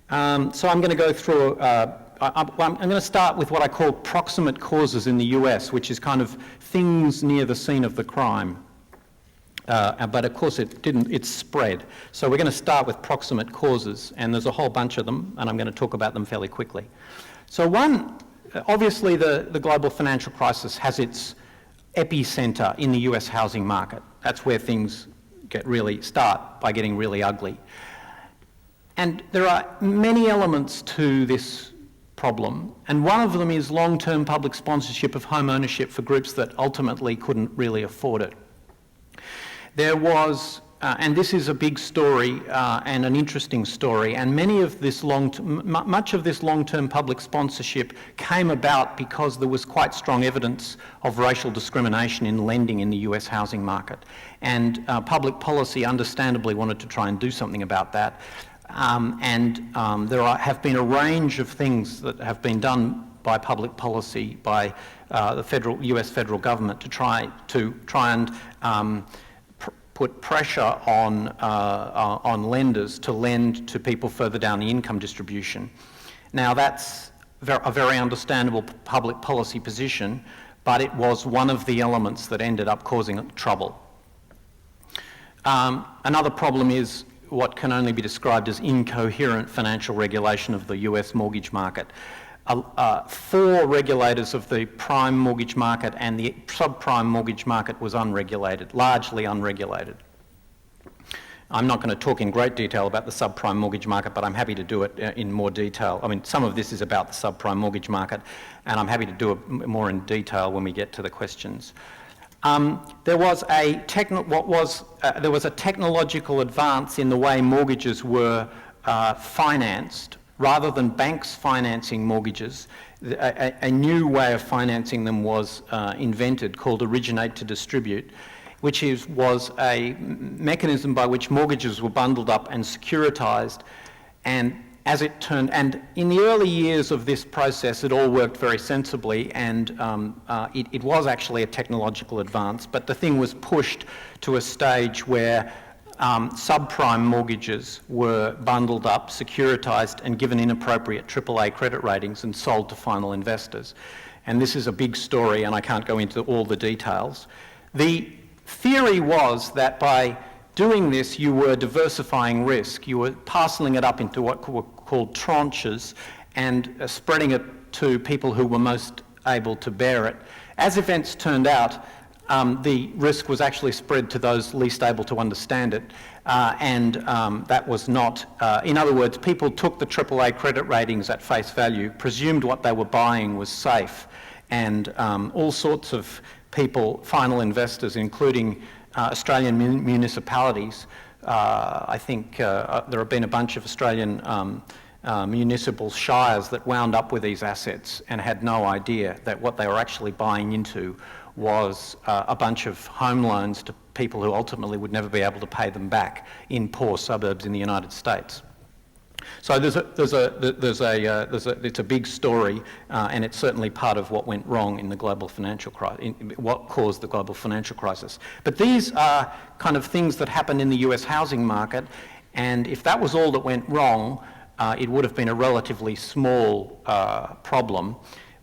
So I'm going to go through, I'm going to start with what I call proximate causes in the US, which is kind of things near the scene of the crime. But of course it's spread. So we're going to start with proximate causes, and there's a whole bunch of them, and I'm going to talk about them fairly quickly. So one, obviously the global financial crisis has its epicenter in the US housing market. That's where things start by getting really ugly. And there are many elements to this problem, and one of them is long-term public sponsorship of home ownership for groups that ultimately couldn't really afford it. There was, and this is a big story and an interesting story, and much of this long-term public sponsorship came about because there was quite strong evidence of racial discrimination in lending in the US housing market. And public policy understandably wanted to try and do something about that. There have been a range of things that have been done by public policy, by the US federal government to try and put pressure on lenders to lend to people further down the income distribution. Now that's a very understandable public policy position, but it was one of the elements that ended up causing trouble. Another problem is what can only be described as incoherent financial regulation of the US mortgage market. 4 regulators of the prime mortgage market and the subprime mortgage market was unregulated, largely unregulated. I'm not going to talk in great detail about the subprime mortgage market, but I'm happy to do it in more detail. I mean, some of this is about the subprime mortgage market, and I'm happy to do it more in detail when we get to the questions. There was a technological advance in the way mortgages were financed. Rather than banks financing mortgages, a new way of financing them was invented called originate to distribute, which was a mechanism by which mortgages were bundled up and securitized. And in the early years of this process, it all worked very sensibly, and it was actually a technological advance, but the thing was pushed to a stage where subprime mortgages were bundled up, securitized, and given inappropriate AAA credit ratings and sold to final investors. And this is a big story, and I can't go into all the details. The theory was that by doing this, you were diversifying risk. You were parceling it up into what were called tranches and spreading it to people who were most able to bear it. As events turned out, the risk was actually spread to those least able to understand it, and that was not, in other words, people took the AAA credit ratings at face value, presumed what they were buying was safe, and all sorts of people, final investors, including Australian municipalities. I think there have been a bunch of Australian municipal shires that wound up with these assets and had no idea that what they were actually buying into was a bunch of home loans to people who ultimately would never be able to pay them back in poor suburbs in the United States. So it's a big story, and it's certainly part of what went wrong in the global financial crisis, what caused the global financial crisis. But these are kind of things that happened in the US housing market, and if that was all that went wrong, it would have been a relatively small problem.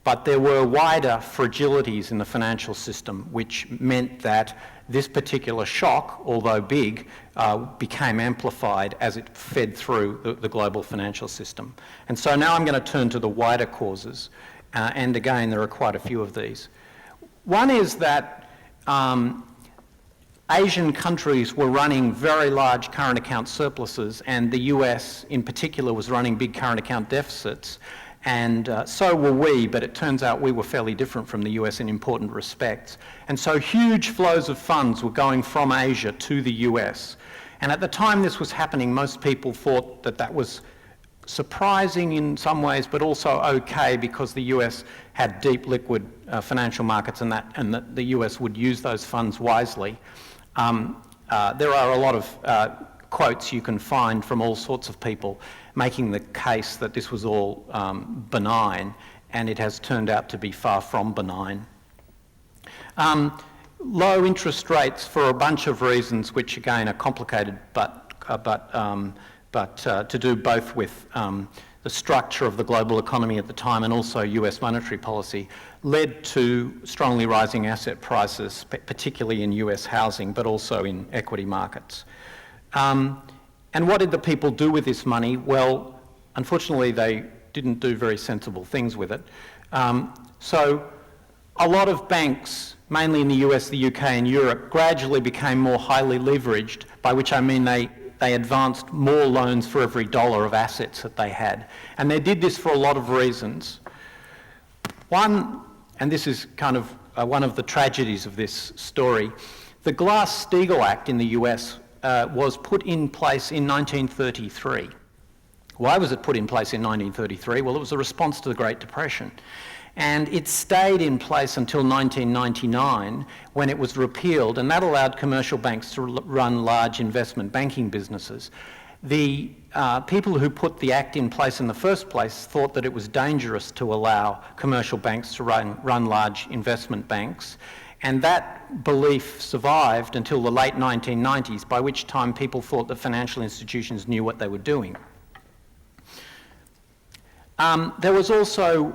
But there were wider fragilities in the financial system, which meant that this particular shock, although big, became amplified as it fed through the global financial system. And so now I'm going to turn to the wider causes, and again, there are quite a few of these. One is that Asian countries were running very large current account surpluses, and the US in particular was running big current account deficits. And so were we, but it turns out we were fairly different from the US in important respects. And so huge flows of funds were going from Asia to the US. And at the time this was happening, most people thought that that was surprising in some ways, but also okay because the US had deep liquid financial markets and that the US would use those funds wisely. There are a lot of quotes you can find from all sorts of people making the case that this was all benign, and it has turned out to be far from benign. Low interest rates for a bunch of reasons, which again are complicated but but to do both with the structure of the global economy at the time and also US monetary policy, led to strongly rising asset prices, particularly in US housing, but also in equity markets. And what did the people do with this money? Well, unfortunately, they didn't do very sensible things with it. So a lot of banks, mainly in the US, the UK and Europe, gradually became more highly leveraged, by which I mean they advanced more loans for every dollar of assets that they had. And they did this for a lot of reasons. One, and this is kind of one of the tragedies of this story, the GlassSteagall Act in the US was put in place in 1933. Why was it put in place in 1933? Well, it was a response to the Great Depression. And it stayed in place until 1999 when it was repealed, and that allowed commercial banks to run large investment banking businesses. The people who put the act in place in the first place thought that it was dangerous to allow commercial banks to run large investment banks, and that belief survived until the late 1990s, by which time people thought that financial institutions knew what they were doing. There was also,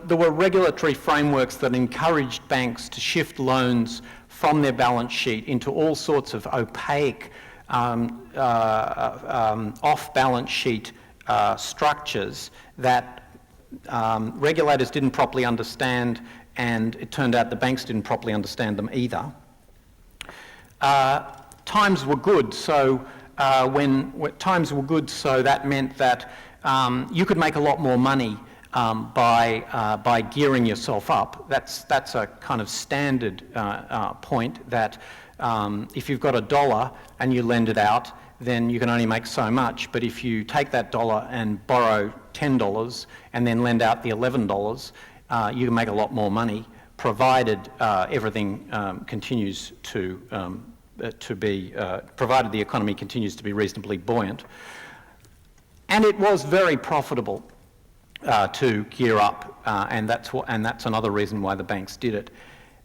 there were regulatory frameworks that encouraged banks to shift loans from their balance sheet into all sorts of opaque, off-balance sheet structures that regulators didn't properly understand, and it turned out the banks didn't properly understand them either. Times were good, so times were good, so that meant that you could make a lot more money by gearing yourself up. That's a kind of standard point, that if you've got $1 and you lend it out, then you can only make so much. But if you take that $1 and borrow $10 and then lend out the $11, you can make a lot more money, provided everything continues to be, provided the economy continues to be reasonably buoyant. And it was very profitable to gear up, and that's another reason why the banks did it.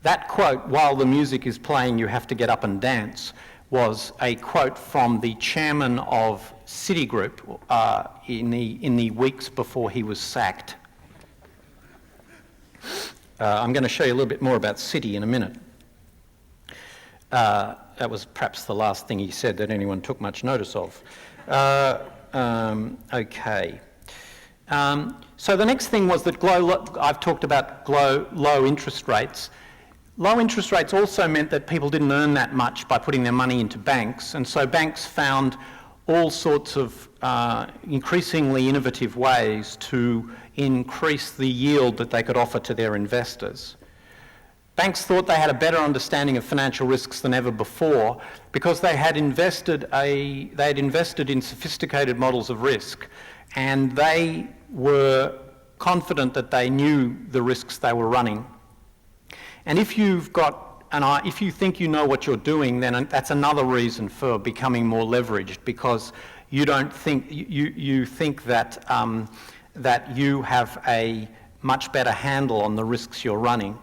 That quote, "While the music is playing, you have to get up and dance," was a quote from the chairman of Citigroup in the weeks before he was sacked. I'm going to show you a little bit more about Citi in a minute. That was perhaps the last thing he said that anyone took much notice of. Okay. So the next thing was that I've talked about low interest rates. Low interest rates also meant that people didn't earn that much by putting their money into banks, and so banks found all sorts of increasingly innovative ways to increase the yield that they could offer to their investors. Banks thought they had a better understanding of financial risks than ever before because they had invested in sophisticated models of risk, and they were confident that they knew the risks they were running. And if you've got if you think you know what you're doing, then that's another reason for becoming more leveraged, because you don't think you think that that you have a much better handle on the risks you're running.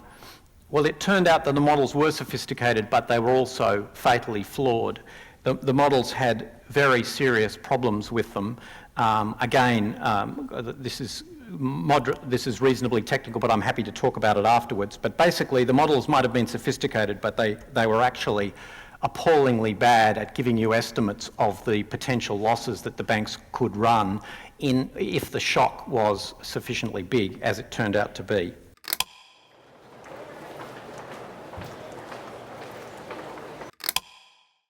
Well, it turned out that the models were sophisticated, but they were also fatally flawed. The models had very serious problems with them. This is reasonably technical, but I'm happy to talk about it afterwards. But basically, the models might have been sophisticated, but they were actually appallingly bad at giving you estimates of the potential losses that the banks could run if the shock was sufficiently big, as it turned out to be.